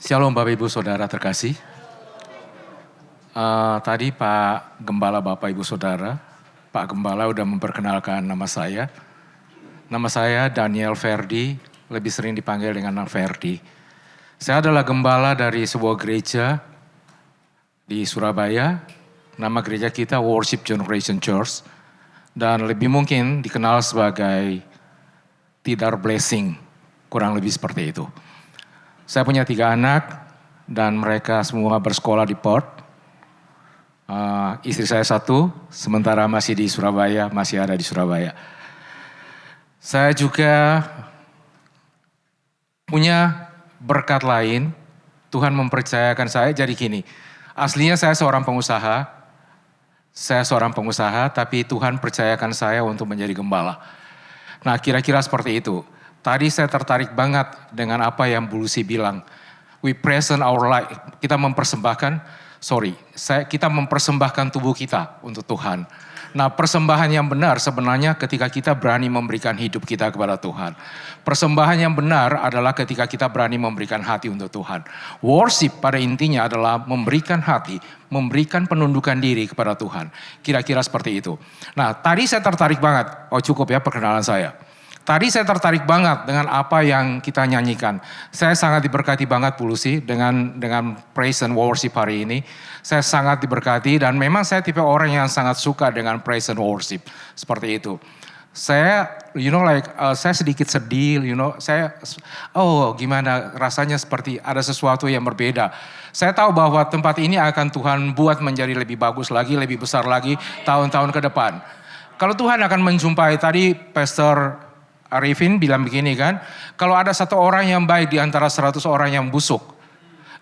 Shalom Bapak Ibu Saudara terkasih. Tadi Pak Gembala Bapak Ibu Saudara, Pak Gembala udah memperkenalkan nama saya. Nama saya Daniel Ferdi, lebih sering dipanggil dengan Ferdi. Saya adalah gembala dari sebuah gereja di Surabaya. Nama gereja kita Worship Generation Church. Dan lebih mungkin dikenal sebagai Tidar Blessing, kurang lebih seperti itu. Saya punya 3 anak dan mereka semua bersekolah di Port. Istri saya 1, sementara masih di Surabaya, masih ada di Surabaya. Saya juga punya berkat lain, Tuhan mempercayakan saya jadi gini. Aslinya saya seorang pengusaha, tapi Tuhan percayakan saya untuk menjadi gembala. Nah, kira-kira seperti itu. Tadi saya tertarik banget dengan apa yang Bu Lucy bilang. We present our life, kita mempersembahkan tubuh kita untuk Tuhan. Nah, persembahan yang benar sebenarnya ketika kita berani memberikan hidup kita kepada Tuhan. Persembahan yang benar adalah ketika kita berani memberikan hati untuk Tuhan. Worship pada intinya adalah memberikan hati, memberikan penundukan diri kepada Tuhan. Kira-kira seperti itu. Nah, tadi saya tertarik banget. Oh, cukup ya perkenalan saya. Tadi saya tertarik banget dengan apa yang kita nyanyikan. Saya sangat diberkati banget Bu Lucy dengan praise and worship hari ini. Saya sangat diberkati dan memang saya tipe orang yang sangat suka dengan praise and worship. Seperti itu. Saya, saya sedikit sedih, gimana rasanya seperti ada sesuatu yang berbeda. Saya tahu bahwa tempat ini akan Tuhan buat menjadi lebih bagus lagi, lebih besar lagi tahun-tahun ke depan. Kalau Tuhan akan menjumpai, tadi Pastor Arifin bilang begini kan, kalau ada 1 orang yang baik di antara 100 orang yang busuk,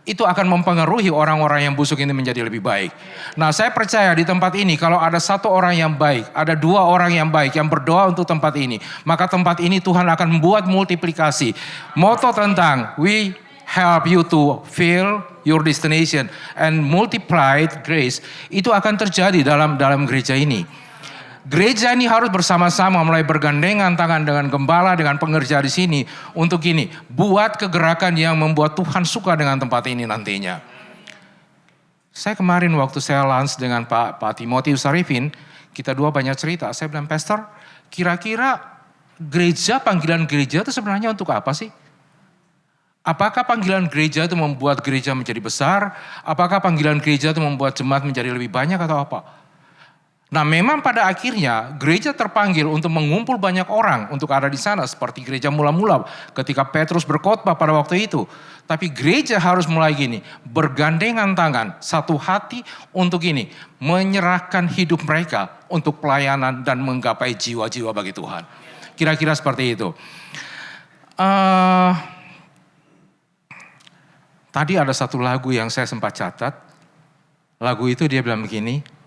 itu akan mempengaruhi orang-orang yang busuk ini menjadi lebih baik. Nah, saya percaya di tempat ini kalau ada 1 orang yang baik, ada 2 orang yang baik yang berdoa untuk tempat ini, maka tempat ini Tuhan akan membuat multiplikasi. Moto tentang we help you to fill your destination and multiplied grace, itu akan terjadi dalam gereja ini. Gereja ini harus bersama-sama mulai bergandengan tangan dengan gembala, dengan pengerja di sini. Untuk ini, buat kegerakan yang membuat Tuhan suka dengan tempat ini nantinya. Saya kemarin waktu saya lunch dengan Pak Timotius Arifin, kita 2 banyak cerita. Saya bilang, Pastor, kira-kira panggilan gereja itu sebenarnya untuk apa sih? Apakah panggilan gereja itu membuat gereja menjadi besar? Apakah panggilan gereja itu membuat jemaat menjadi lebih banyak atau apa? Nah, memang pada akhirnya gereja terpanggil untuk mengumpul banyak orang untuk ada di sana seperti gereja mula-mula ketika Petrus berkhotbah pada waktu itu. Tapi gereja harus mulai gini, bergandengan tangan, satu hati untuk ini, menyerahkan hidup mereka untuk pelayanan dan menggapai jiwa-jiwa bagi Tuhan. Kira-kira seperti itu. Tadi ada satu lagu yang saya sempat catat. Lagu itu dia bilang begini,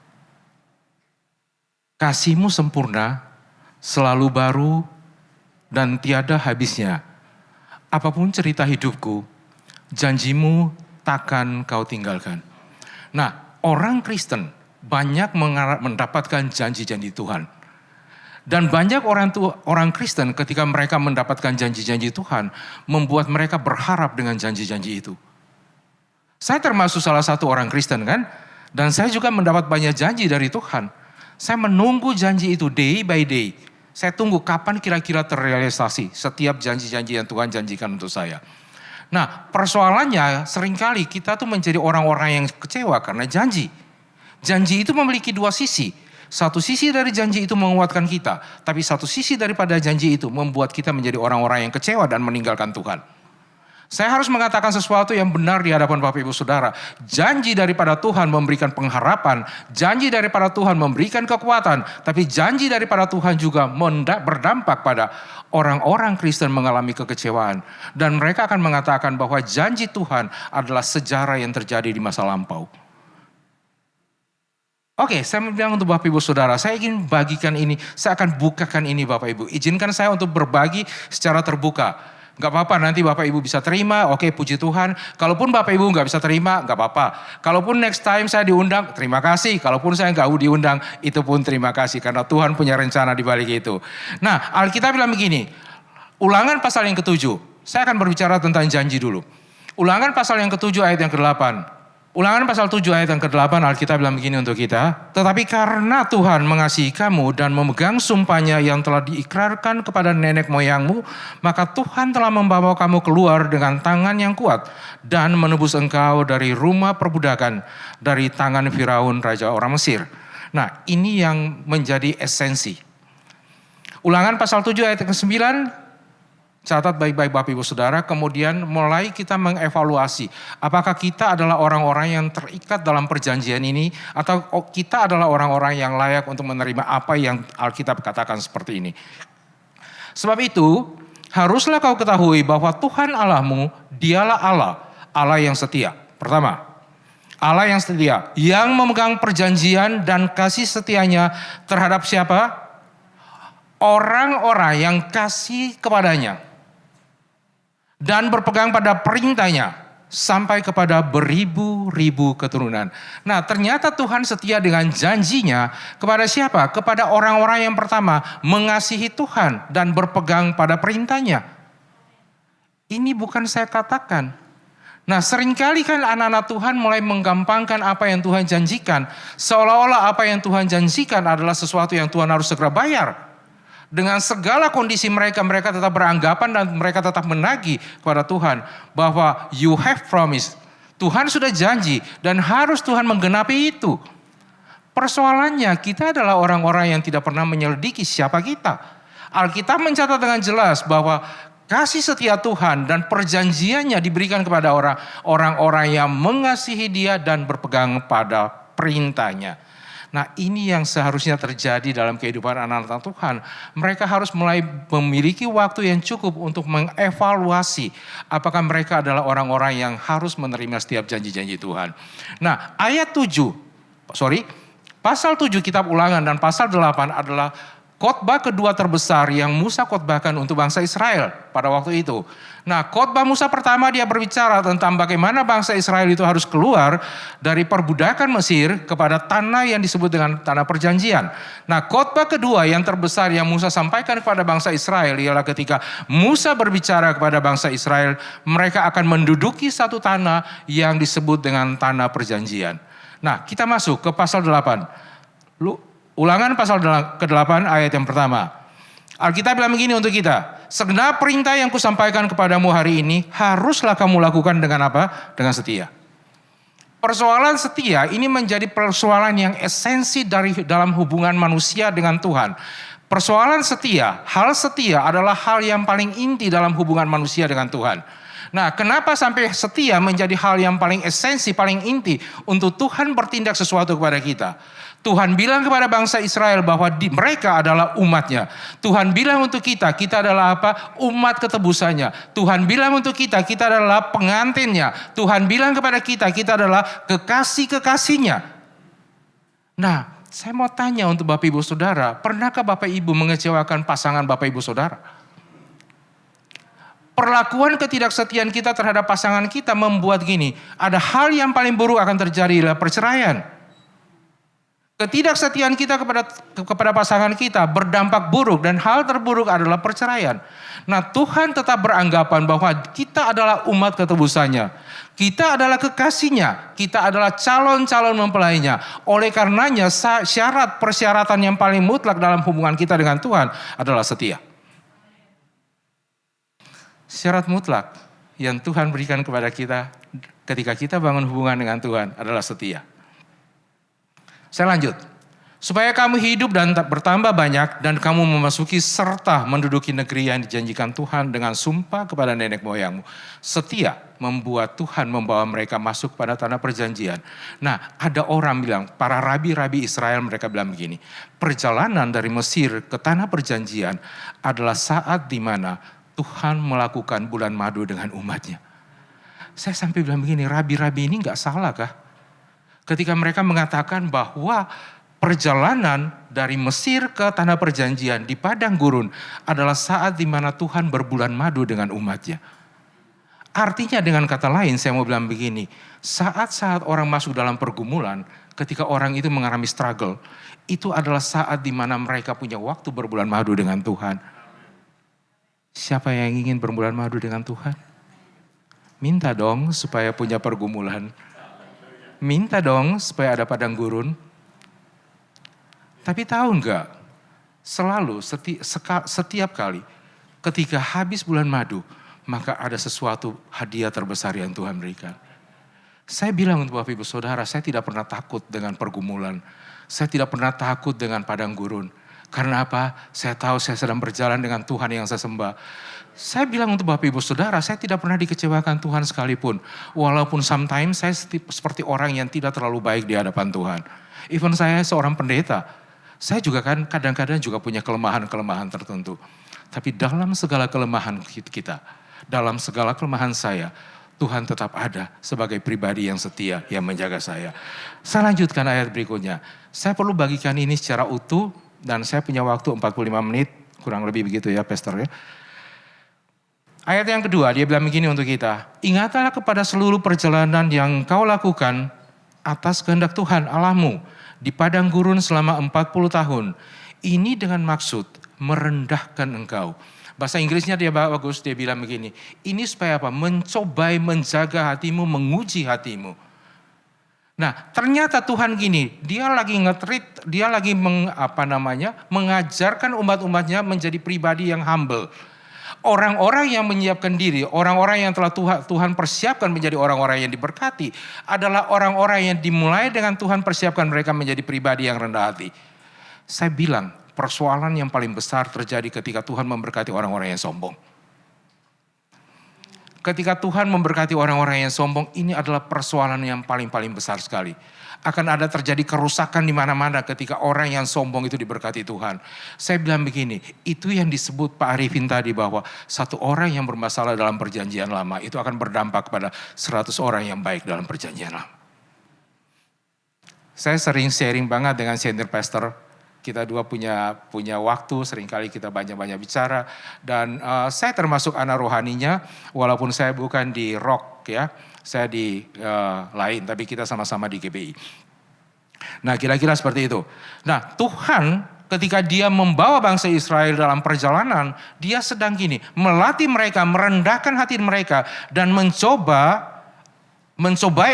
kasih-Mu sempurna, selalu baru, dan tiada habisnya. Apapun cerita hidupku, janji-Mu takkan Kau tinggalkan. Nah, orang Kristen banyak mendapatkan janji-janji Tuhan. Dan banyak orang Kristen ketika mereka mendapatkan janji-janji Tuhan, membuat mereka berharap dengan janji-janji itu. Saya termasuk salah satu orang Kristen kan, dan saya juga mendapat banyak janji dari Tuhan. Saya menunggu janji itu day by day. Saya tunggu kapan kira-kira terrealisasi setiap janji-janji yang Tuhan janjikan untuk saya. Nah, persoalannya seringkali kita tuh menjadi orang-orang yang kecewa karena janji. Janji itu memiliki 2 sisi. Satu sisi dari janji itu menguatkan kita. Tapi satu sisi daripada janji itu membuat kita menjadi orang-orang yang kecewa dan meninggalkan Tuhan. Saya harus mengatakan sesuatu yang benar di hadapan Bapak Ibu Saudara. Janji daripada Tuhan memberikan pengharapan. Janji daripada Tuhan memberikan kekuatan. Tapi janji daripada Tuhan juga berdampak pada orang-orang Kristen mengalami kekecewaan. Dan mereka akan mengatakan bahwa janji Tuhan adalah sejarah yang terjadi di masa lampau. Oke, saya bilang untuk Bapak Ibu Saudara, saya ingin bagikan ini. Saya akan bukakan ini Bapak Ibu. Izinkan saya untuk berbagi secara terbuka. Gak apa-apa, nanti Bapak Ibu bisa terima, oke, puji Tuhan. Kalaupun Bapak Ibu gak bisa terima, gak apa-apa. Kalaupun next time saya diundang, terima kasih. Kalaupun saya gak diundang, itu pun terima kasih. Karena Tuhan punya rencana di balik itu. Nah, Alkitab bilang begini, Ulangan pasal yang ke-7, saya akan berbicara tentang janji dulu. Ulangan pasal yang ke-7 ayat yang ke-8. Ulangan pasal 7 ayat yang ke-8 Alkitab bilang begini untuk kita. Tetapi karena Tuhan mengasihi kamu dan memegang sumpahnya yang telah diikrarkan kepada nenek moyangmu, maka Tuhan telah membawa kamu keluar dengan tangan yang kuat dan menebus engkau dari rumah perbudakan, dari tangan Firaun raja orang Mesir. Nah, ini yang menjadi esensi. Ulangan pasal 7 ayat ke-9, catat baik-baik Bapak Ibu Saudara, kemudian mulai kita mengevaluasi apakah kita adalah orang-orang yang terikat dalam perjanjian ini atau kita adalah orang-orang yang layak untuk menerima apa yang Alkitab katakan seperti ini. Sebab itu haruslah kau ketahui bahwa Tuhan Allahmu dialah Allah, Allah yang setia. Pertama, Allah yang setia, yang memegang perjanjian dan kasih setianya terhadap siapa? Orang-orang yang kasih kepadanya dan berpegang pada perintahnya sampai kepada beribu-ribu keturunan. Nah, ternyata Tuhan setia dengan janjinya kepada siapa? Kepada orang-orang yang pertama mengasihi Tuhan dan berpegang pada perintahnya. Ini bukan saya katakan. Nah, seringkali kan anak-anak Tuhan mulai menggampangkan apa yang Tuhan janjikan. Seolah-olah apa yang Tuhan janjikan adalah sesuatu yang Tuhan harus segera bayar. Dengan segala kondisi mereka tetap beranggapan dan mereka tetap menagih kepada Tuhan bahwa you have promised. Tuhan sudah janji dan harus Tuhan menggenapi itu. Persoalannya kita adalah orang-orang yang tidak pernah menyelidiki siapa kita. Alkitab mencatat dengan jelas bahwa kasih setia Tuhan dan perjanjiannya diberikan kepada orang-orang yang mengasihi Dia dan berpegang pada perintahnya. Nah, ini yang seharusnya terjadi dalam kehidupan anak-anak Tuhan. Mereka harus mulai memiliki waktu yang cukup untuk mengevaluasi apakah mereka adalah orang-orang yang harus menerima setiap janji-janji Tuhan. Nah, pasal 7 kitab Ulangan dan pasal 8 adalah khotbah kedua terbesar yang Musa khotbahkan untuk bangsa Israel pada waktu itu. Nah, khotbah Musa pertama dia berbicara tentang bagaimana bangsa Israel itu harus keluar dari perbudakan Mesir kepada tanah yang disebut dengan tanah perjanjian. Nah, khotbah kedua yang terbesar yang Musa sampaikan kepada bangsa Israel ialah ketika Musa berbicara kepada bangsa Israel, mereka akan menduduki satu tanah yang disebut dengan tanah perjanjian. Nah, kita masuk ke pasal 8. Ulangan pasal ke-8 ayat yang pertama. Alkitab bilang begini untuk kita. Segenap perintah yang kusampaikan kepadamu hari ini haruslah kamu lakukan dengan apa? Dengan setia. Persoalan setia ini menjadi persoalan yang esensi dalam hubungan manusia dengan Tuhan. Persoalan setia, hal setia adalah hal yang paling inti dalam hubungan manusia dengan Tuhan. Nah, kenapa sampai setia menjadi hal yang paling esensi, paling inti untuk Tuhan bertindak sesuatu kepada kita? Tuhan bilang kepada bangsa Israel bahwa mereka adalah umatnya. Tuhan bilang untuk kita adalah apa? Umat ketebusannya. Tuhan bilang untuk kita adalah pengantinnya. Tuhan bilang kepada kita adalah kekasih-kekasihnya. Nah, saya mau tanya untuk Bapak Ibu Saudara, pernahkah Bapak Ibu mengecewakan pasangan Bapak Ibu Saudara? Perlakuan ketidaksetiaan kita terhadap pasangan kita membuat gini, ada hal yang paling buruk akan terjadi adalah perceraian. Ketidaksetiaan kita kepada pasangan kita berdampak buruk dan hal terburuk adalah perceraian. Nah, Tuhan tetap beranggapan bahwa kita adalah umat ketebusannya. Kita adalah kekasihnya. Kita adalah calon-calon mempelainya. Oleh karenanya persyaratan yang paling mutlak dalam hubungan kita dengan Tuhan adalah setia. Syarat mutlak yang Tuhan berikan kepada kita ketika kita bangun hubungan dengan Tuhan adalah setia. Saya lanjut. Supaya kamu hidup dan bertambah banyak dan kamu memasuki serta menduduki negeri yang dijanjikan Tuhan dengan sumpah kepada nenek moyangmu. Setia membuat Tuhan membawa mereka masuk pada tanah perjanjian. Nah, ada orang bilang, para rabi-rabi Israel mereka bilang begini. Perjalanan dari Mesir ke tanah perjanjian adalah saat di mana Tuhan melakukan bulan madu dengan umatnya. Saya sampai bilang begini, rabi-rabi ini gak salah kah? Ketika mereka mengatakan bahwa perjalanan dari Mesir ke tanah perjanjian di padang gurun adalah saat di mana Tuhan berbulan madu dengan umatnya. Artinya dengan kata lain saya mau bilang begini, saat-saat orang masuk dalam pergumulan, ketika orang itu mengalami struggle, itu adalah saat di mana mereka punya waktu berbulan madu dengan Tuhan. Siapa yang ingin berbulan madu dengan Tuhan? Minta dong supaya punya pergumulan. Minta dong supaya ada padang gurun. Tapi tahu enggak, selalu setiap kali ketika habis bulan madu, maka ada sesuatu hadiah terbesar yang Tuhan berikan. Saya bilang untuk Bapak Ibu Saudara, saya tidak pernah takut dengan pergumulan. Saya tidak pernah takut dengan padang gurun. Karena apa? Saya tahu saya sedang berjalan dengan Tuhan yang saya sembah. Saya bilang untuk Bapak Ibu Saudara, saya tidak pernah dikecewakan Tuhan sekalipun. Walaupun sometimes saya seperti orang yang tidak terlalu baik di hadapan Tuhan. Even saya seorang pendeta, saya juga kan kadang-kadang juga punya kelemahan-kelemahan tertentu. Tapi dalam segala kelemahan kita, dalam segala kelemahan saya, Tuhan tetap ada sebagai pribadi yang setia, yang menjaga saya. Saya lanjutkan ayat berikutnya. Saya perlu bagikan ini secara utuh dan saya punya waktu 45 menit, kurang lebih begitu ya Pastor ya. Ayat yang kedua dia bilang begini untuk kita. Ingatlah kepada seluruh perjalanan yang kau lakukan atas kehendak Tuhan Allahmu di padang gurun selama 40 tahun. Ini dengan maksud merendahkan engkau. Bahasa Inggrisnya dia bagus, dia bilang begini. Ini supaya apa? Mencobai, menjaga hatimu, menguji hatimu. Nah, ternyata Tuhan gini, dia lagi nge-treat, dia lagi mengajarkan umat-umatnya menjadi pribadi yang humble. Orang-orang yang menyiapkan diri, orang-orang yang telah Tuhan persiapkan menjadi orang-orang yang diberkati, adalah orang-orang yang dimulai dengan Tuhan persiapkan mereka menjadi pribadi yang rendah hati. Saya bilang, persoalan yang paling besar terjadi ketika Tuhan memberkati orang-orang yang sombong. Ketika Tuhan memberkati orang-orang yang sombong, ini adalah persoalan yang paling-paling besar sekali. Akan ada terjadi kerusakan di mana-mana ketika orang yang sombong itu diberkati Tuhan. Saya bilang begini, itu yang disebut Pak Arifin tadi bahwa satu orang yang bermasalah dalam perjanjian lama itu akan berdampak pada 100 orang yang baik dalam perjanjian lama. Saya sering sharing banget dengan senior pastor. Kita dua punya waktu, seringkali kita banyak-banyak bicara. Dan saya termasuk anak rohaninya, walaupun saya bukan di rock ya. Saya di lain, tapi kita sama-sama di GBI. Nah kira-kira seperti itu. Nah Tuhan ketika dia membawa bangsa Israel dalam perjalanan, dia sedang gini, melatih mereka, merendahkan hati mereka. Dan mencobai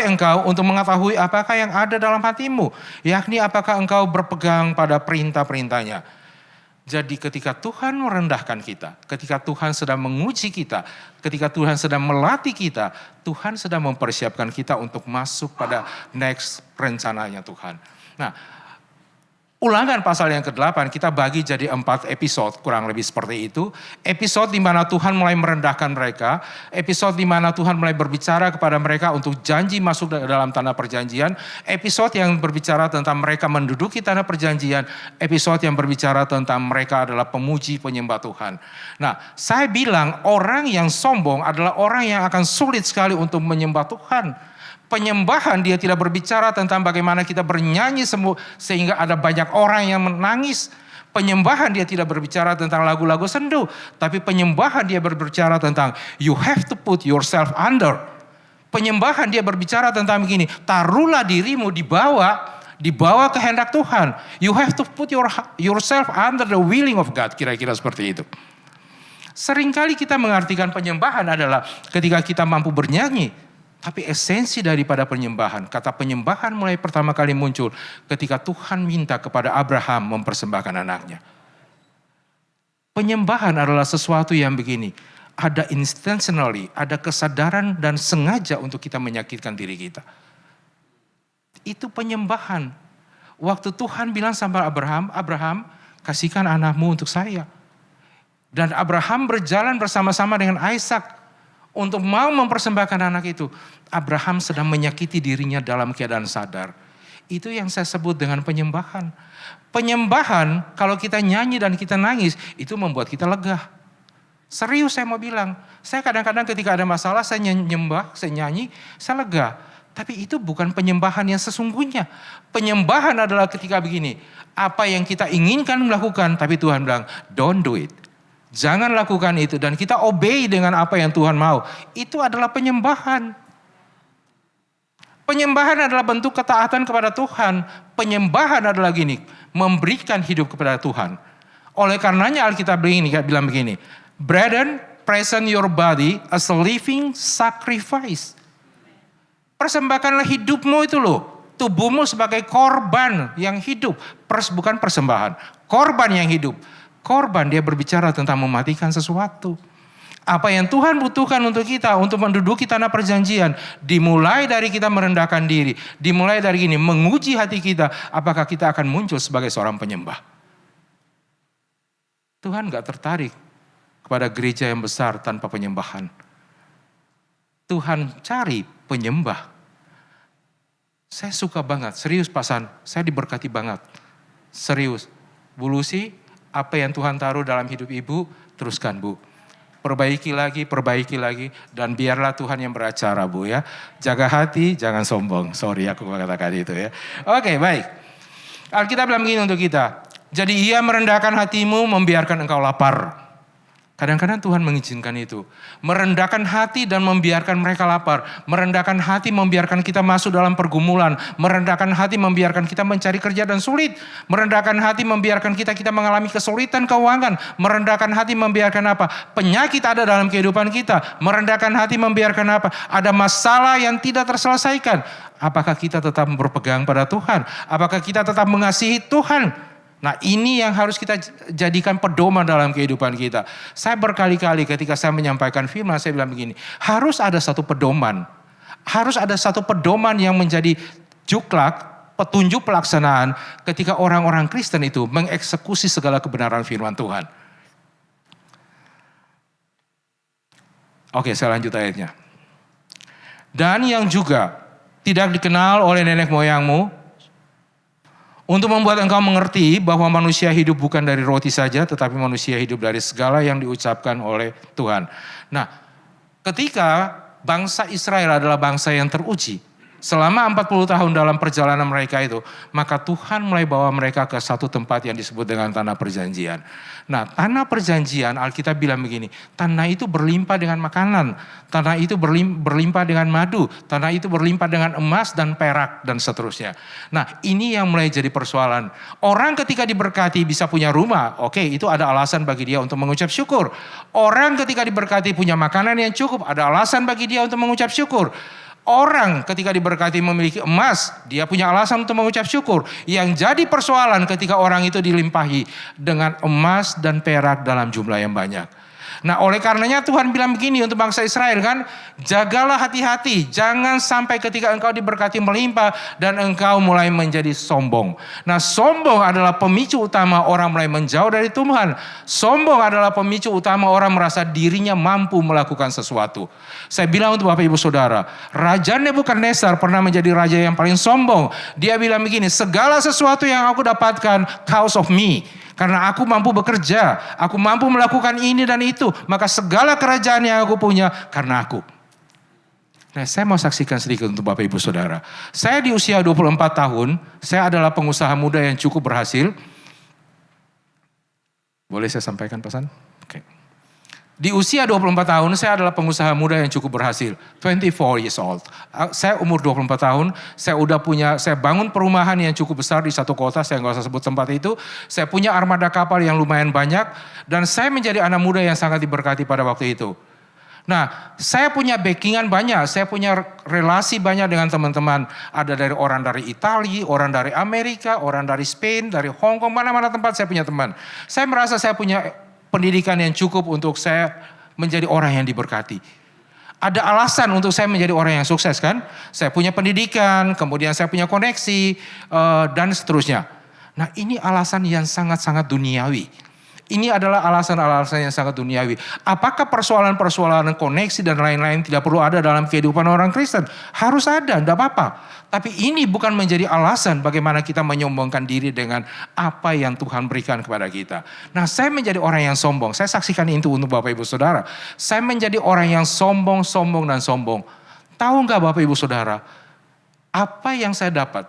engkau untuk mengetahui apakah yang ada dalam hatimu. Yakni apakah engkau berpegang pada perintah-perintahnya. Jadi ketika Tuhan merendahkan kita, ketika Tuhan sedang menguji kita, ketika Tuhan sedang melatih kita, Tuhan sedang mempersiapkan kita untuk masuk pada next rencananya Tuhan. Nah, Ulangan pasal yang ke-8 kita bagi jadi 4 episode, kurang lebih seperti itu. Episode di mana Tuhan mulai merendahkan mereka, episode di mana Tuhan mulai berbicara kepada mereka untuk janji masuk dalam tanah perjanjian, episode yang berbicara tentang mereka menduduki tanah perjanjian, episode yang berbicara tentang mereka adalah pemuji penyembah Tuhan. Nah, saya bilang orang yang sombong adalah orang yang akan sulit sekali untuk menyembah Tuhan. Penyembahan dia tidak berbicara tentang bagaimana kita bernyanyi semua sehingga ada banyak orang yang menangis. Penyembahan dia tidak berbicara tentang lagu-lagu sendu. Tapi penyembahan dia berbicara tentang you have to put yourself under. Penyembahan dia berbicara tentang begini. Taruhlah dirimu di bawah kehendak Tuhan. You have to put yourself under the willing of God. Kira-kira seperti itu. Seringkali kita mengartikan penyembahan adalah ketika kita mampu bernyanyi. Tapi esensi daripada penyembahan, kata penyembahan mulai pertama kali muncul ketika Tuhan minta kepada Abraham mempersembahkan anaknya. Penyembahan adalah sesuatu yang begini, ada intentionally, ada kesadaran dan sengaja untuk kita menyakitkan diri kita. Itu penyembahan. Waktu Tuhan bilang sama Abraham, Abraham kasihkan anakmu untuk saya. Dan Abraham berjalan bersama-sama dengan Ishak. Untuk mau mempersembahkan anak itu, Abraham sedang menyakiti dirinya dalam keadaan sadar. Itu yang saya sebut dengan penyembahan. Penyembahan, kalau kita nyanyi dan kita nangis, itu membuat kita lega. Serius saya mau bilang, saya kadang-kadang ketika ada masalah, saya nyembah, saya nyanyi, saya lega. Tapi itu bukan penyembahan yang sesungguhnya. Penyembahan adalah ketika begini, apa yang kita inginkan melakukan, tapi Tuhan bilang, don't do it. Jangan lakukan itu dan kita obey dengan apa yang Tuhan mau. Itu adalah penyembahan. Penyembahan adalah bentuk ketaatan kepada Tuhan. Penyembahan adalah gini, memberikan hidup kepada Tuhan. Oleh karenanya Alkitab bilang begini, brethren, present your body as a living sacrifice. Persembahkanlah hidupmu itu loh. Tubuhmu sebagai korban yang hidup. Bukan persembahan. Korban yang hidup. Korban dia berbicara tentang mematikan sesuatu. Apa yang Tuhan butuhkan untuk kita. Untuk menduduki tanah perjanjian. Dimulai dari kita merendahkan diri. Dimulai dari gini. Menguji hati kita. Apakah kita akan muncul sebagai seorang penyembah. Tuhan gak tertarik kepada gereja yang besar tanpa penyembahan. Tuhan cari penyembah. Saya suka banget, serius Pak San, saya diberkati banget. Serius, Bu Lucy, apa yang Tuhan taruh dalam hidup Ibu, teruskan Bu. Perbaiki lagi, dan biarlah Tuhan yang beracara Bu ya. Jaga hati, jangan sombong. Sorry aku katakan itu ya. Oke, baik. Alkitab bilang begini untuk kita. Jadi ia merendahkan hatimu, membiarkan engkau lapar. Kadang-kadang Tuhan mengizinkan itu. Merendahkan hati dan membiarkan mereka lapar. Merendahkan hati membiarkan kita masuk dalam pergumulan. Merendahkan hati membiarkan kita mencari kerja dan sulit. Merendahkan hati membiarkan kita mengalami kesulitan keuangan. Merendahkan hati membiarkan apa? Penyakit ada dalam kehidupan kita. Merendahkan hati membiarkan apa? Ada masalah yang tidak terselesaikan. Apakah kita tetap berpegang pada Tuhan? Apakah kita tetap mengasihi Tuhan? Nah ini yang harus kita jadikan pedoman dalam kehidupan kita. Saya berkali-kali ketika saya menyampaikan firman, saya bilang begini, harus ada satu pedoman. Harus ada satu pedoman yang menjadi juklak, petunjuk pelaksanaan ketika orang-orang Kristen itu mengeksekusi segala kebenaran firman Tuhan. Oke, saya lanjut ayatnya. Dan yang juga tidak dikenal oleh nenek moyangmu, untuk membuat engkau mengerti bahwa manusia hidup bukan dari roti saja, tetapi manusia hidup dari segala yang diucapkan oleh Tuhan. Nah, ketika bangsa Israel adalah bangsa yang teruji, selama 40 tahun dalam perjalanan mereka itu, maka Tuhan mulai bawa mereka ke satu tempat yang disebut dengan tanah perjanjian. Nah, tanah perjanjian, Alkitab bilang begini, tanah itu berlimpah dengan makanan, tanah itu berlimpah dengan madu, tanah itu berlimpah dengan emas dan perak dan seterusnya. Nah, ini yang mulai jadi persoalan. Orang ketika diberkati bisa punya rumah, oke, itu ada alasan bagi dia untuk mengucap syukur. Orang ketika diberkati punya makanan yang cukup, ada alasan bagi dia untuk mengucap syukur. Orang ketika diberkati memiliki emas, dia punya alasan untuk mengucap syukur. Yang jadi persoalan ketika orang itu dilimpahi dengan emas dan perak dalam jumlah yang banyak. Nah oleh karenanya Tuhan bilang begini untuk bangsa Israel kan, jagalah hati-hati, jangan sampai ketika engkau diberkati melimpah dan engkau mulai menjadi sombong. Nah sombong adalah pemicu utama orang mulai menjauh dari Tuhan. Sombong adalah pemicu utama orang merasa dirinya mampu melakukan sesuatu. Saya bilang untuk Bapak Ibu Saudara, Raja Nebukadnezar pernah menjadi raja yang paling sombong. Dia bilang begini, segala sesuatu yang aku dapatkan cause of me. Karena aku mampu bekerja, aku mampu melakukan ini dan itu. Maka segala kerajaan yang aku punya karena aku. Nah saya mau saksikan sedikit untuk Bapak Ibu Saudara. Saya di usia 24 tahun, saya adalah pengusaha muda yang cukup berhasil. Boleh saya sampaikan pesan? Oke. Di usia 24 tahun saya adalah pengusaha muda yang cukup berhasil. 24 years old. Saya umur 24 tahun, saya bangun perumahan yang cukup besar di satu kota, saya nggak usah sebut tempat itu. Saya punya armada kapal yang lumayan banyak. Dan saya menjadi anak muda yang sangat diberkati pada waktu itu. Nah, saya punya backingan banyak, saya punya relasi banyak dengan teman-teman. Ada dari orang dari Italia, orang dari Amerika, orang dari Spain, dari Hong Kong, mana-mana tempat saya punya teman. Saya merasa saya punya pendidikan yang cukup untuk saya menjadi orang yang diberkati. Ada alasan untuk saya menjadi orang yang sukses kan? Saya punya pendidikan, kemudian saya punya koneksi, dan seterusnya. Nah ini alasan yang sangat-sangat duniawi. Ini adalah alasan-alasan yang sangat duniawi. Apakah persoalan-persoalan koneksi dan lain-lain tidak perlu ada dalam kehidupan orang Kristen? Harus ada, tidak apa-apa. Tapi ini bukan menjadi alasan bagaimana kita menyombongkan diri dengan apa yang Tuhan berikan kepada kita. Nah saya menjadi orang yang sombong. Saya saksikan itu untuk Bapak Ibu Saudara. Saya menjadi orang yang sombong, dan sombong. Tahu nggak Bapak Ibu Saudara? Apa yang saya dapat?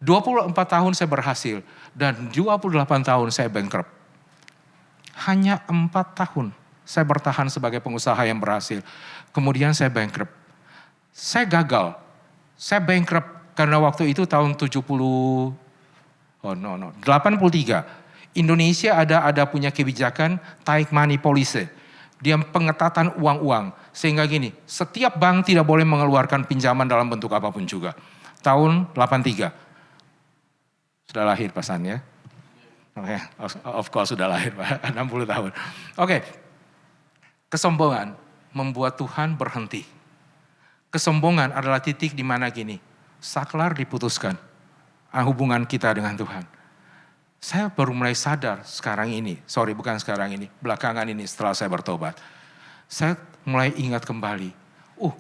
24 tahun saya berhasil. Dan 28 tahun saya bankrupt. Hanya 4 tahun saya bertahan sebagai pengusaha yang berhasil. Kemudian saya bankrupt. Saya gagal. Saya bankrupt karena waktu itu tahun 83. Indonesia ada punya kebijakan take money policy. Dia pengetatan uang-uang. Sehingga gini, setiap bank tidak boleh mengeluarkan pinjaman dalam bentuk apapun juga. Tahun 83. Sudah lahir pasan ya? Oke, of course sudah lahir Pak, 60 tahun. Oke, kesombongan membuat Tuhan berhenti. Kesombongan adalah titik di mana gini, saklar diputuskan hubungan kita dengan Tuhan. Saya baru mulai sadar sekarang ini, belakangan ini setelah saya bertobat. Saya mulai ingat kembali,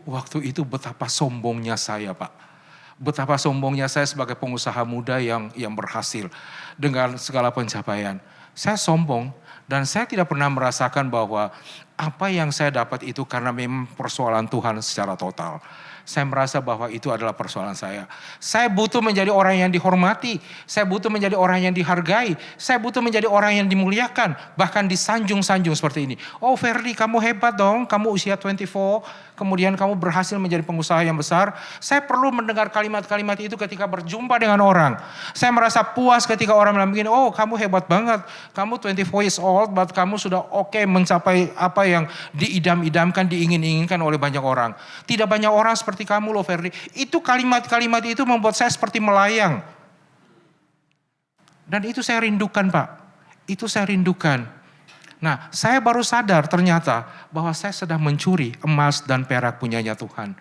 waktu itu betapa sombongnya saya Pak. Betapa sombongnya saya sebagai pengusaha muda yang berhasil dengan segala pencapaian. Saya sombong dan saya tidak pernah merasakan bahwa apa yang saya dapat itu karena memang persoalan Tuhan secara total. Saya merasa bahwa itu adalah persoalan saya. Saya butuh menjadi orang yang dihormati. Saya butuh menjadi orang yang dihargai. Saya butuh menjadi orang yang dimuliakan. Bahkan disanjung-sanjung seperti ini. Oh Ferdi, kamu hebat dong. Kamu usia 24. Kemudian kamu berhasil menjadi pengusaha yang besar. Saya perlu mendengar kalimat-kalimat itu ketika berjumpa dengan orang. Saya merasa puas ketika orang bilang begini. Oh kamu hebat banget. Kamu 24 years old. But kamu sudah oke mencapai apa yang diidam-idamkan, diingin-inginkan oleh banyak orang. Tidak banyak orang seperti kamu loh Ferdi. Itu kalimat-kalimat itu membuat saya seperti melayang. Dan itu saya rindukan Pak. Itu saya rindukan. Nah saya baru sadar ternyata bahwa saya sedang mencuri emas dan perak punyanya Tuhan.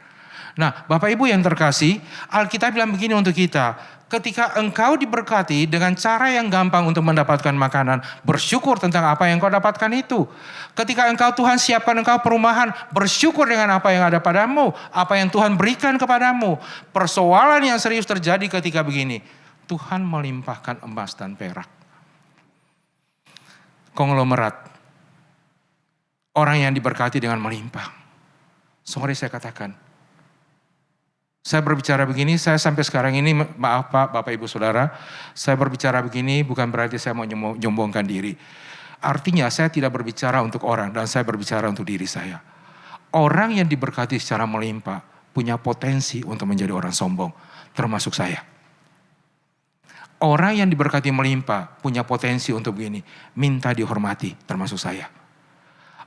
Nah Bapak Ibu yang terkasih, Alkitab bilang begini untuk kita. Ketika engkau diberkati dengan cara yang gampang untuk mendapatkan makanan, bersyukur tentang apa yang kau dapatkan itu. Ketika engkau Tuhan siapkan engkau perumahan, bersyukur dengan apa yang ada padamu, apa yang Tuhan berikan kepadamu. Persoalan yang serius terjadi ketika begini, Tuhan melimpahkan emas dan perak. Konglomerat, orang yang diberkati dengan melimpah. Sorry saya katakan, saya berbicara begini, saya sampai sekarang ini, maaf Pak, Bapak Ibu Saudara, saya berbicara begini bukan berarti saya mau nyombongkan diri. Artinya saya tidak berbicara untuk orang dan saya berbicara untuk diri saya. Orang yang diberkati secara melimpah punya potensi untuk menjadi orang sombong, termasuk saya. Orang yang diberkati melimpah punya potensi untuk begini, minta dihormati, termasuk saya.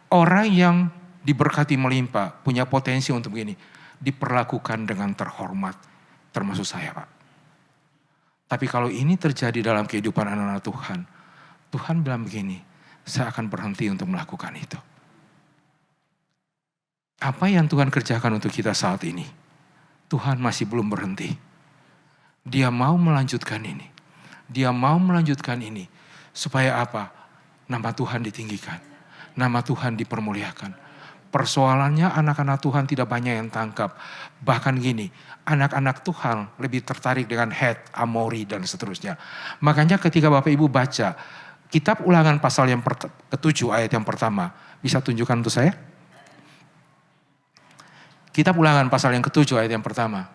Orang yang diberkati melimpah punya potensi untuk begini, diperlakukan dengan terhormat, termasuk saya Pak. Tapi kalau ini terjadi dalam kehidupan anak-anak Tuhan, Tuhan bilang begini, saya akan berhenti untuk melakukan itu. Apa yang Tuhan kerjakan untuk kita saat ini, Tuhan masih belum berhenti. Dia mau melanjutkan ini. Dia mau melanjutkan ini. Supaya apa? Nama Tuhan ditinggikan. Nama Tuhan dipermuliakan. Persoalannya anak-anak Tuhan tidak banyak yang tangkap. Bahkan gini, anak-anak Tuhan lebih tertarik dengan head, amori dan seterusnya. Makanya ketika Bapak Ibu baca kitab Ulangan pasal yang ke-7 ayat yang pertama. Bisa tunjukkan untuk saya? Kitab Ulangan pasal yang ke-7 ayat yang pertama.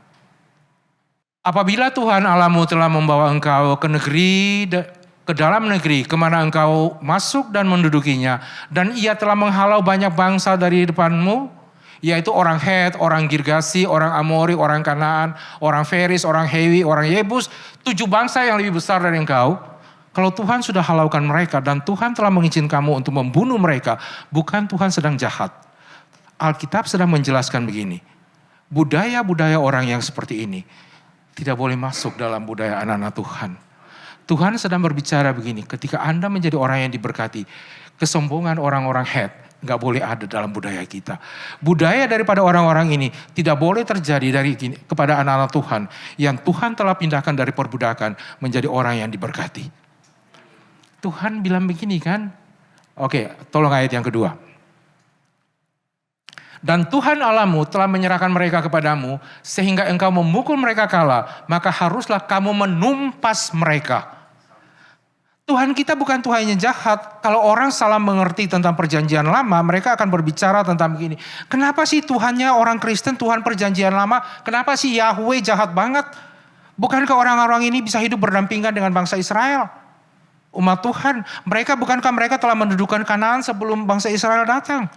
Apabila Tuhan Allahmu telah membawa engkau ke dalam negeri kemana engkau masuk dan mendudukinya, dan ia telah menghalau banyak bangsa dari depanmu, yaitu orang Het, orang Girgasi, orang Amori, orang Kanaan, orang Feris, orang Hewi, orang Yebus, 7 bangsa yang lebih besar dari engkau. Kalau Tuhan sudah halaukan mereka dan Tuhan telah mengizinkan kamu untuk membunuh mereka, bukan Tuhan sedang jahat. Alkitab sedang menjelaskan begini, budaya-budaya orang yang seperti ini tidak boleh masuk dalam budaya anak-anak Tuhan. Tuhan sedang berbicara begini, ketika Anda menjadi orang yang diberkati, kesombongan orang-orang Het gak boleh ada dalam budaya kita. Budaya daripada orang-orang ini tidak boleh terjadi kepada anak-anak Tuhan yang Tuhan telah pindahkan dari perbudakan menjadi orang yang diberkati. Tuhan bilang begini kan? Oke, tolong ayat yang kedua. Dan Tuhan Allahmu telah menyerahkan mereka kepadamu sehingga engkau memukul mereka kalah, maka haruslah kamu menumpas mereka. Tuhan kita bukan Tuhan yang jahat. Kalau orang salah mengerti tentang perjanjian lama, mereka akan berbicara tentang begini. Kenapa sih Tuhannya orang Kristen, Tuhan perjanjian lama? Kenapa sih Yahweh jahat banget? Bukankah orang-orang ini bisa hidup berdampingan dengan bangsa Israel? Umat Tuhan, bukankah mereka telah mendudukan Kanaan sebelum bangsa Israel datang?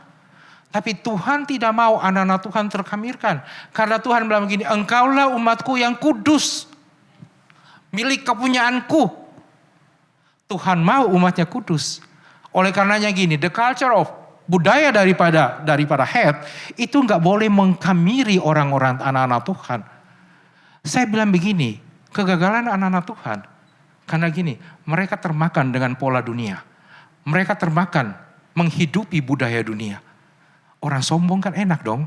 Tapi Tuhan tidak mau anak-anak Tuhan terkamirkan. Karena Tuhan bilang begini, engkaulah umatku yang kudus. Milik kepunyaanku. Tuhan mau umatnya kudus. Oleh karenanya gini, the culture of budaya daripada head itu nggak boleh mengkamiri orang-orang anak-anak Tuhan. Saya bilang begini, kegagalan anak-anak Tuhan karena gini, mereka termakan dengan pola dunia. Mereka termakan menghidupi budaya dunia. Orang sombong kan enak dong.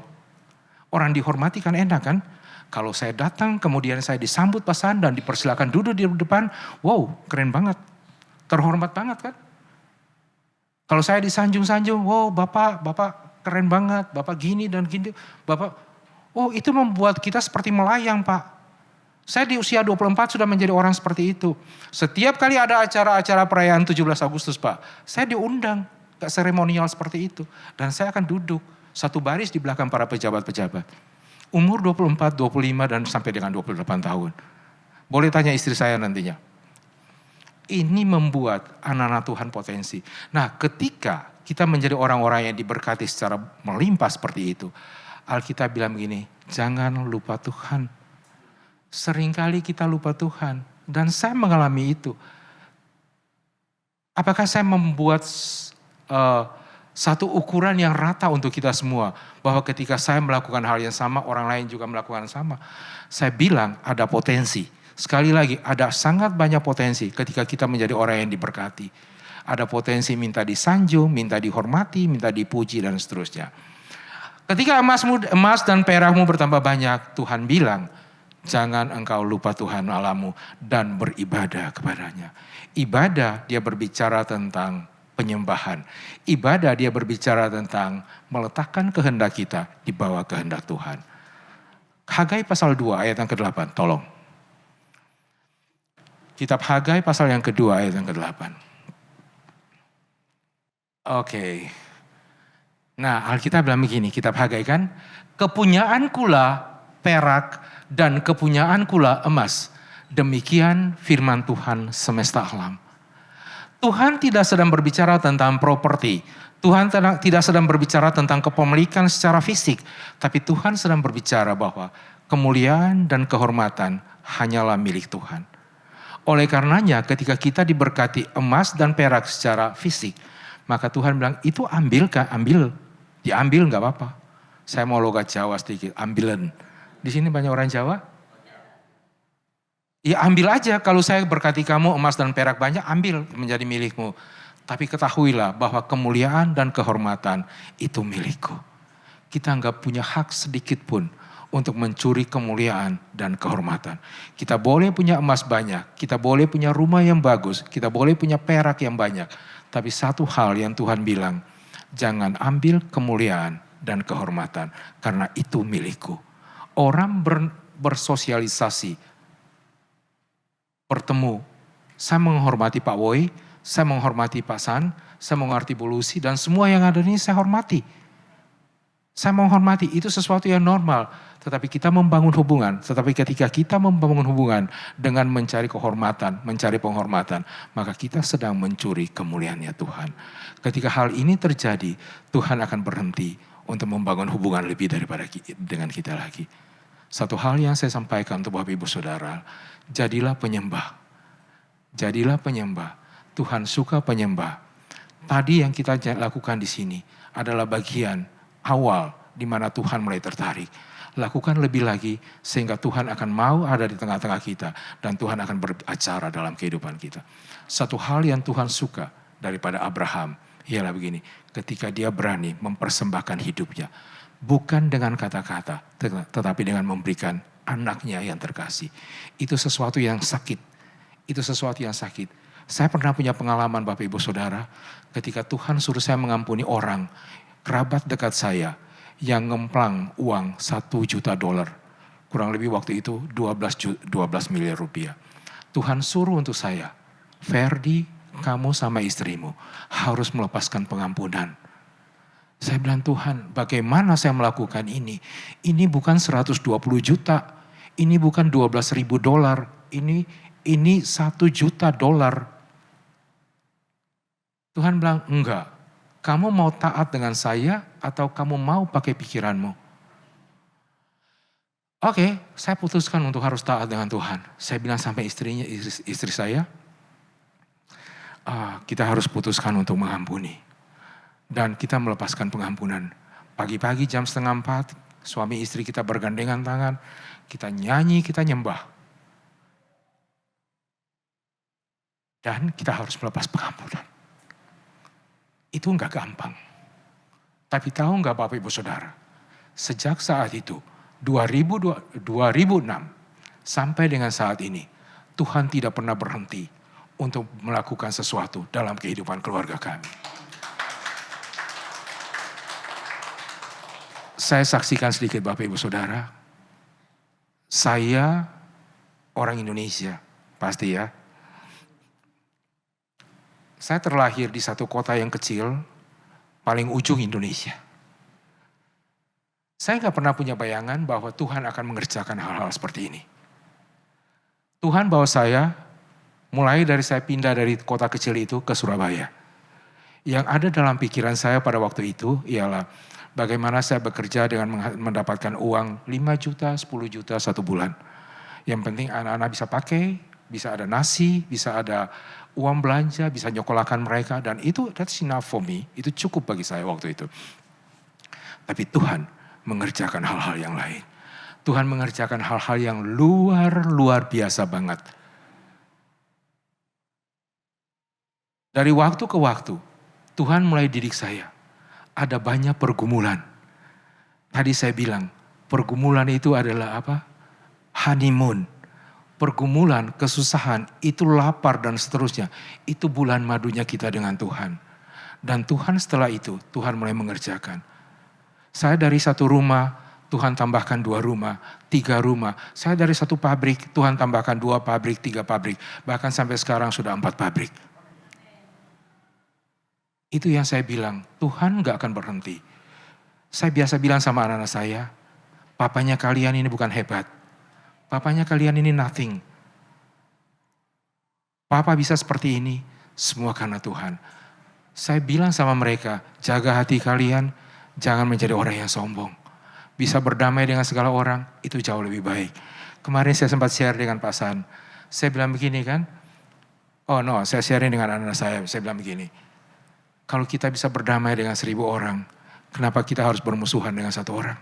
Orang dihormati kan enak kan. Kalau saya datang kemudian saya disambut pasan dan dipersilakan duduk di depan, wow keren banget. Terhormat banget kan. Kalau saya disanjung-sanjung, wow bapak keren banget, bapak gini dan gini. Bapak, oh itu membuat kita seperti melayang Pak. Saya di usia 24 sudah menjadi orang seperti itu. Setiap kali ada acara-acara perayaan 17 Agustus Pak, saya diundang. Gak seremonial seperti itu. Dan saya akan duduk satu baris di belakang para pejabat-pejabat. Umur 24, 25 dan sampai dengan 28 tahun. Boleh tanya istri saya nantinya. Ini membuat anak-anak Tuhan potensi. Nah ketika kita menjadi orang-orang yang diberkati secara melimpah seperti itu. Alkitab bilang begini, jangan lupa Tuhan. Seringkali kita lupa Tuhan. Dan saya mengalami itu. Apakah saya membuat satu ukuran yang rata untuk kita semua. Bahwa ketika saya melakukan hal yang sama, orang lain juga melakukan sama. Saya bilang ada potensi. Sekali lagi, ada sangat banyak potensi ketika kita menjadi orang yang diberkati. Ada potensi minta disanjung, minta dihormati, minta dipuji, dan seterusnya. Ketika emas dan perakmu bertambah banyak, Tuhan bilang, jangan engkau lupa Tuhan Allahmu dan beribadah kepadanya. Ibadah dia berbicara tentang penyembahan. Ibadah dia berbicara tentang meletakkan kehendak kita di bawah kehendak Tuhan. Hagai pasal 2 ayat yang ke-8, tolong. Kitab Hagai pasal yang kedua ayat yang ke-8. Oke. Nah Alkitab bilang begini, kitab Hagai kan. Kepunyaankulah perak dan kepunyaankulah emas. Demikian firman Tuhan semesta alam. Tuhan tidak sedang berbicara tentang properti. Tuhan tidak sedang berbicara tentang kepemilikan secara fisik. Tapi Tuhan sedang berbicara bahwa kemuliaan dan kehormatan hanyalah milik Tuhan. Oleh karenanya ketika kita diberkati emas dan perak secara fisik. Maka Tuhan bilang itu ambil. Diambil gak apa-apa. Saya mau logat Jawa sedikit, ambilan. Di sini banyak orang Jawa. Ya ambil aja, kalau saya berkati kamu emas dan perak banyak, ambil menjadi milikmu. Tapi ketahuilah bahwa kemuliaan dan kehormatan itu milikku. Kita nggak punya hak sedikit pun untuk mencuri kemuliaan dan kehormatan. Kita boleh punya emas banyak, kita boleh punya rumah yang bagus, kita boleh punya perak yang banyak. Tapi satu hal yang Tuhan bilang, jangan ambil kemuliaan dan kehormatan karena itu milikku. Orang bersosialisasi, bertemu. Saya menghormati Pak Woi, saya menghormati Pak San, saya mengerti Bu Lucy, dan semua yang ada ini saya hormati. Saya menghormati, itu sesuatu yang normal. Tetapi kita membangun hubungan, tetapi ketika kita membangun hubungan dengan mencari kehormatan, mencari penghormatan, maka kita sedang mencuri kemuliaannya Tuhan. Ketika hal ini terjadi, Tuhan akan berhenti untuk membangun hubungan lebih daripada dengan kita lagi. Satu hal yang saya sampaikan untuk Bapak Ibu Saudara, jadilah penyembah. Jadilah penyembah. Tuhan suka penyembah. Tadi yang kita lakukan di sini adalah bagian awal di mana Tuhan mulai tertarik. Lakukan lebih lagi sehingga Tuhan akan mau ada di tengah-tengah kita dan Tuhan akan beracara dalam kehidupan kita. Satu hal yang Tuhan suka daripada Abraham ialah begini, ketika dia berani mempersembahkan hidupnya. Bukan dengan kata-kata, tetapi dengan memberikan anaknya yang terkasih. Itu sesuatu yang sakit. Itu sesuatu yang sakit. Saya pernah punya pengalaman Bapak Ibu Saudara, ketika Tuhan suruh saya mengampuni orang, kerabat dekat saya, yang ngemplang uang $1 juta. Kurang lebih waktu itu 12 miliar rupiah. Tuhan suruh untuk saya, Ferdi, kamu sama istrimu harus melepaskan pengampunan. Saya bilang, Tuhan, bagaimana saya melakukan ini? Ini bukan 120 juta. Ini bukan $12.000. Ini $1 juta. Tuhan bilang, enggak. Kamu mau taat dengan saya atau kamu mau pakai pikiranmu? Oke, saya putuskan untuk harus taat dengan Tuhan. Saya bilang sampai istri saya, kita harus putuskan untuk mengampuni. Dan kita melepaskan pengampunan. Pagi-pagi jam 3:30, suami istri kita bergandengan tangan, kita nyanyi, kita nyembah. Dan kita harus melepas pengampunan. Itu enggak gampang. Tapi tahu enggak Bapak Ibu Saudara, sejak saat itu, 2006 sampai dengan saat ini, Tuhan tidak pernah berhenti untuk melakukan sesuatu dalam kehidupan keluarga kami. Saya saksikan sedikit Bapak Ibu Saudara. Saya orang Indonesia, pasti ya. Saya terlahir di satu kota yang kecil, paling ujung Indonesia. Saya gak pernah punya bayangan bahwa Tuhan akan mengerjakan hal-hal seperti ini. Tuhan bawa saya, mulai dari saya pindah dari kota kecil itu ke Surabaya. Yang ada dalam pikiran saya pada waktu itu ialah bagaimana saya bekerja dengan mendapatkan uang 5 juta, 10 juta satu bulan. Yang penting anak-anak bisa pakai, bisa ada nasi, bisa ada uang belanja, bisa nyokolahkan mereka. Dan itu, that's enough for me, itu cukup bagi saya waktu itu. Tapi Tuhan mengerjakan hal-hal yang lain. Tuhan mengerjakan hal-hal yang luar biasa banget. Dari waktu ke waktu, Tuhan mulai didik saya. Ada banyak pergumulan. Tadi saya bilang, pergumulan itu adalah apa? Honeymoon. Pergumulan, kesusahan, itu lapar dan seterusnya. Itu bulan madunya kita dengan Tuhan. Dan Tuhan setelah itu, Tuhan mulai mengerjakan. Saya dari satu rumah, Tuhan tambahkan 2 rumah, 3 rumah. Saya dari satu pabrik, Tuhan tambahkan 2 pabrik, 3 pabrik. Bahkan sampai sekarang sudah 4 pabrik. Itu yang saya bilang, Tuhan gak akan berhenti. Saya biasa bilang sama anak-anak saya, papanya kalian ini bukan hebat. Papanya kalian ini nothing. Papa bisa seperti ini, semua karena Tuhan. Saya bilang sama mereka, jaga hati kalian, jangan menjadi orang yang sombong. Bisa berdamai dengan segala orang, itu jauh lebih baik. Kemarin saya sempat share dengan Pak San. Saya bilang begini kan, saya sharing dengan anak-anak saya bilang begini. Kalau kita bisa berdamai dengan 1000 orang, kenapa kita harus bermusuhan dengan 1 orang?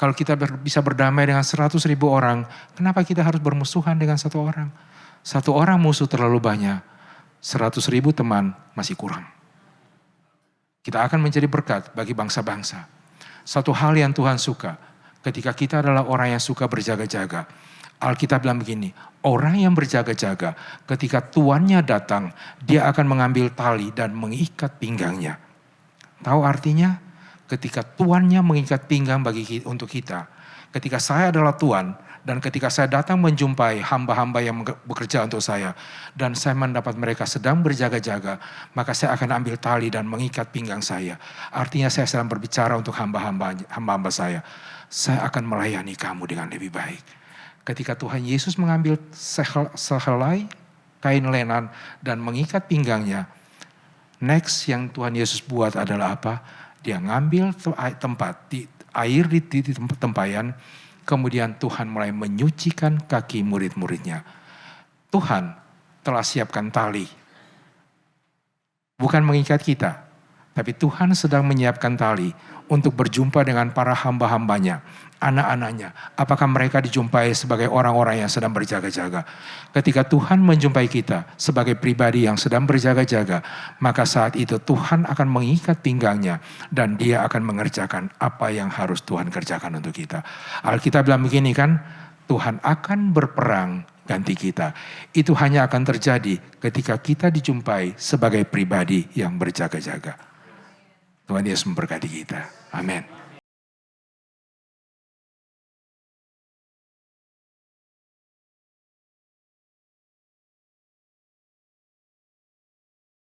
Kalau kita bisa berdamai dengan 100.000 orang, kenapa kita harus bermusuhan dengan 1 orang? 1 orang musuh terlalu banyak, 100.000 teman masih kurang. Kita akan menjadi berkat bagi bangsa-bangsa. Satu hal yang Tuhan suka, ketika kita adalah orang yang suka berjaga-jaga. Alkitab bilang begini, orang yang berjaga-jaga ketika tuannya datang, dia akan mengambil tali dan mengikat pinggangnya. Tahu artinya? Ketika tuannya mengikat pinggang untuk kita. Ketika saya adalah tuan dan ketika saya datang menjumpai hamba-hamba yang bekerja untuk saya dan saya mendapat mereka sedang berjaga-jaga, maka saya akan ambil tali dan mengikat pinggang saya. Artinya saya sedang berbicara untuk hamba-hamba saya. Saya akan melayani kamu dengan lebih baik. Ketika Tuhan Yesus mengambil sehelai kain lenan dan mengikat pinggangnya, next yang Tuhan Yesus buat adalah apa? Dia ngambil air di tempayan, kemudian Tuhan mulai menyucikan kaki murid-muridnya. Tuhan telah siapkan tali. Bukan mengikat kita, tapi Tuhan sedang menyiapkan tali untuk berjumpa dengan para hamba-hambanya, anak-anaknya. Apakah mereka dijumpai sebagai orang-orang yang sedang berjaga-jaga? Ketika Tuhan menjumpai kita sebagai pribadi yang sedang berjaga-jaga, maka saat itu Tuhan akan mengikat pinggangnya dan dia akan mengerjakan apa yang harus Tuhan kerjakan untuk kita. Alkitab bilang begini kan, Tuhan akan berperang ganti kita. Itu hanya akan terjadi ketika kita dijumpai sebagai pribadi yang berjaga-jaga. Tuhan Yesus memberkati kita. Amin.